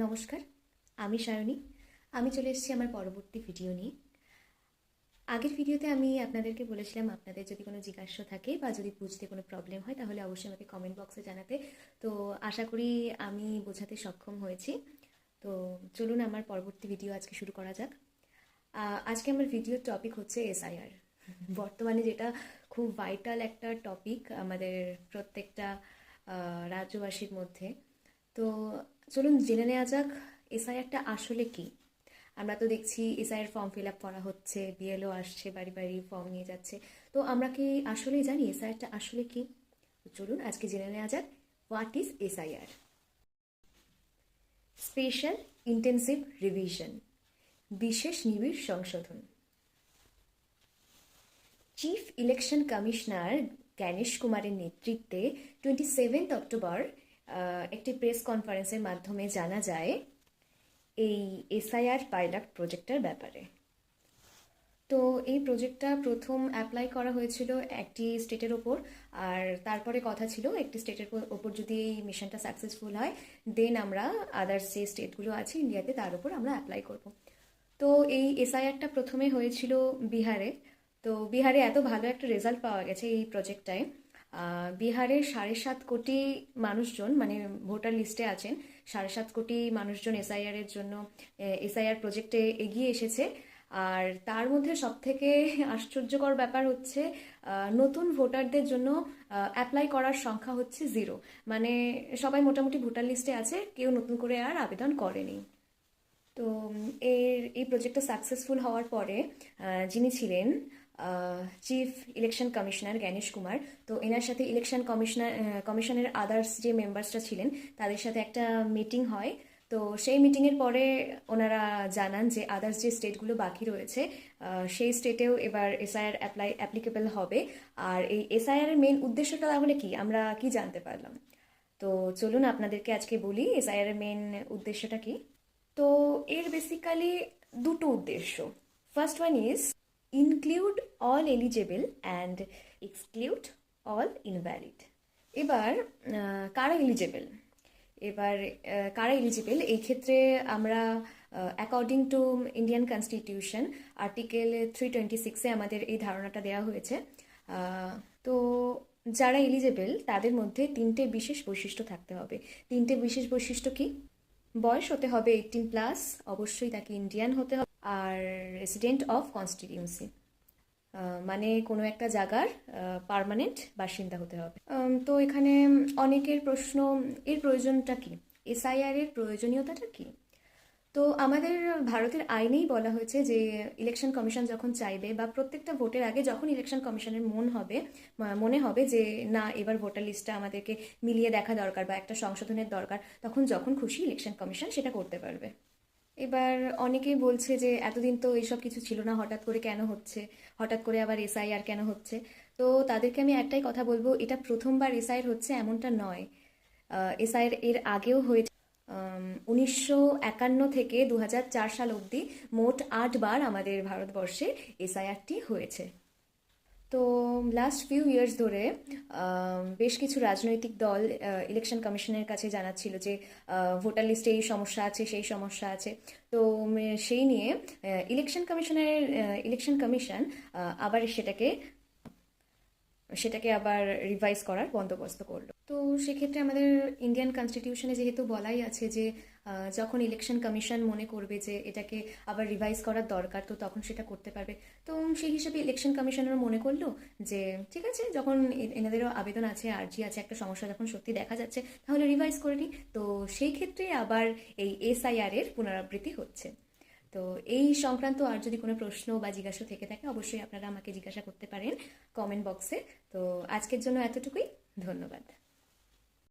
নমস্কার, আমি সায়নী। আমি চলে এসেছি আমার পরবর্তী ভিডিও নিয়ে। আগের ভিডিওতে আমি আপনাদেরকে বলেছিলাম আপনাদের যদি কোনো জিজ্ঞাসা থাকে বা যদি বুঝতে কোনো প্রবলেম হয় তাহলে অবশ্যই আমাকে কমেন্ট বক্সে জানাতে। তো আশা করি আমি বোঝাতে সক্ষম হয়েছি। তো চলুন আমার পরবর্তী ভিডিও আজকে শুরু করা যাক। আজকে আমার ভিডিওর টপিক হচ্ছে এসআইআর। বর্তমানে যেটা খুব ভাইটাল একটা টপিক আমাদের প্রত্যেকটা রাজ্যবাসীর মধ্যে। তো চলুন জেনে নেওয়া যাক এসআইআরটা আসলে কি। আমরা তো দেখছি এসআইআর ফর্ম ফিল আপ করা হচ্ছে, বিএলও আসছে, বাড়ি বাড়ি ফর্ম নিয়ে যাচ্ছে। তো আমরা কি আসলেই জানি এসআইআরটা আসলে কি? তো চলুন আজকে জেনে নেওয়া যাক what is SIR. Special intensive revision, বিশেষ নিবিড় সংশোধন। চিফ ইলেকশন কমিশনার জ্ঞানেশ কুমারের নেতৃত্বে 27 অক্টোবর একটি প্রেস কনফারেন্সের মাধ্যমে জানা যায় এই এসআইআর পাইলট প্রজেক্টের ব্যাপারে। তো এই প্রজেক্টটা প্রথম অ্যাপ্লাই করা হয়েছিল একটি স্টেটের ওপর, আর তারপরে কথা ছিল একটি স্টেটের ওপর যদি এই মিশনটা সাকসেসফুল হয় দেন আমরা আদার্স যে স্টেটগুলো আছে ইন্ডিয়াতে তার উপর আমরা অ্যাপ্লাই করব। তো এই এসআইআরটা প্রথমে হয়েছিল বিহারে। তো বিহারে এত ভালো একটা রেজাল্ট পাওয়া গেছে এই প্রজেক্টটায়। বিহারের 7.5 কোটি মানুষজন মানে ভোটার লিস্টে আছেন। 7.5 কোটি মানুষজন এসআইআর এর জন্য এসআইআর প্রজেক্টে এগিয়ে এসেছে। আর তার মধ্যে সব থেকে আশ্চর্যকর ব্যাপার হচ্ছে নতুন ভোটারদের জন্য অ্যাপ্লাই করার সংখ্যা হচ্ছে 0। মানে সবাই মোটামুটি ভোটার লিস্টে আছে, কেউ নতুন করে আর আবেদন করেনি। তো এই প্রজেক্টটা সাকসেসফুল হওয়ার পরে যিনি ছিলেন chief election commissioner Gyanesh Kumar, তো এনার সাথে ইলেকশন কমিশনের আদার্স যে মেম্বার্সরা ছিলেন তাদের সাথে একটা মিটিং হয়। তো সেই মিটিংয়ের পরে ওনারা জানান যে আদার্স যে স্টেটগুলো বাকি রয়েছে সেই স্টেটেও এবার এসআইআর অ্যাপ্লিকেবল হবে। আর এই এসআইআর এর মেন উদ্দেশ্যটা তাহলে কি, আমরা কি জানতে পারলাম? তো চলুন আপনাদেরকে আজকে বলি এসআইআর এর মেন উদ্দেশ্যটা কি। তো এর বেসিক্যালি দুটো উদ্দেশ্য। First one is include all eligible and exclude all invalid. এবার কারা এলিজেবল? কারা এলিজিবল এই ক্ষেত্রে আমরা according to Indian constitution article 326-এ আমাদের এই ধারণাটা দেওয়া হয়েছে। তো যারা এলিজেবল তাদের মধ্যে 3টে বিশেষ বৈশিষ্ট্য থাকতে হবে। 3টে বিশেষ বৈশিষ্ট্য কি? বয়স হতে হবে 18+, অবশ্যই তাকে ইন্ডিয়ান হতে হবে, আর রেসিডেন্ট অফ কনস্টিটিউয়েন্সি মানে কোনো একটা জায়গার পার্মানেন্ট বাসিন্দা হতে হবে। তো এখানে অনেকের প্রশ্ন, এর প্রয়োজনটা কি, এসআইআর এর প্রয়োজনীয়তাটা কি? তো আমাদের ভারতের আইনেই বলা হয়েছে যে ইলেকশন কমিশন যখন চাইবে বা প্রত্যেকটা ভোটের আগে যখন ইলেকশন কমিশনের মনে হবে যে না এবার ভোটার লিস্টটা আমাদেরকে মিলিয়ে দেখা দরকার বা একটা সংশোধনের দরকার, তখন যখন খুশি ইলেকশন কমিশন সেটা করতে পারবে। এবার অনেকেই বলছে যে এতদিন তো এইসব কিছু ছিল না, হঠাৎ করে কেন হচ্ছে, হঠাৎ করে আবার এসআইআর কেন হচ্ছে? তো তাদেরকে আমি একটাই কথা বলবো, এটা প্রথমবার এসআইআর হচ্ছে এমনটা নয়। এসআইআর এর আগেও হয়েছে। 1951 থেকে 2004 সাল অবধি মোট 8বার আমাদের ভারতবর্ষে এসআইআরটি হয়েছে। তো লাস্ট ফিউ ইয়ার্স ধরে বেশ কিছু রাজনৈতিক দল ইলেকশন কমিশনের কাছে জানাচ্ছিল যে ভোটার লিস্টে এই সমস্যা আছে, সেই সমস্যা আছে। তো সেই নিয়ে ইলেকশন কমিশন আবার সেটাকে আবার রিভাইজ করার বন্দোবস্ত করলো। তো সেক্ষেত্রে আমাদের ইন্ডিয়ান কনস্টিটিউশনে যেহেতু বলাই আছে যে যখন ইলেকশন কমিশন মনে করবে যে এটাকে আবার রিভাইজ করার দরকার তো তখন সেটা করতে পারবে। তো সেই হিসেবে ইলেকশন কমিশনারও মনে করলো যে ঠিক আছে, যখন এনাদেরও আবেদন আছে, আর্জি আছে, একটা সমস্যা যখন সত্যি দেখা যাচ্ছে তাহলে রিভাইজ করে নিই। তো সেই ক্ষেত্রে আবার এই এসআইআর এর পুনরাবৃত্তি হচ্ছে। তো এই সংক্রান্ত আর যদি কোনো প্রশ্ন বা জিজ্ঞাসা থেকে থাকে অবশ্যই আপনারা আমাকে জিজ্ঞাসা করতে পারেন কমেন্ট বক্সে। তো আজকের জন্য এতটুকুই, ধন্যবাদ।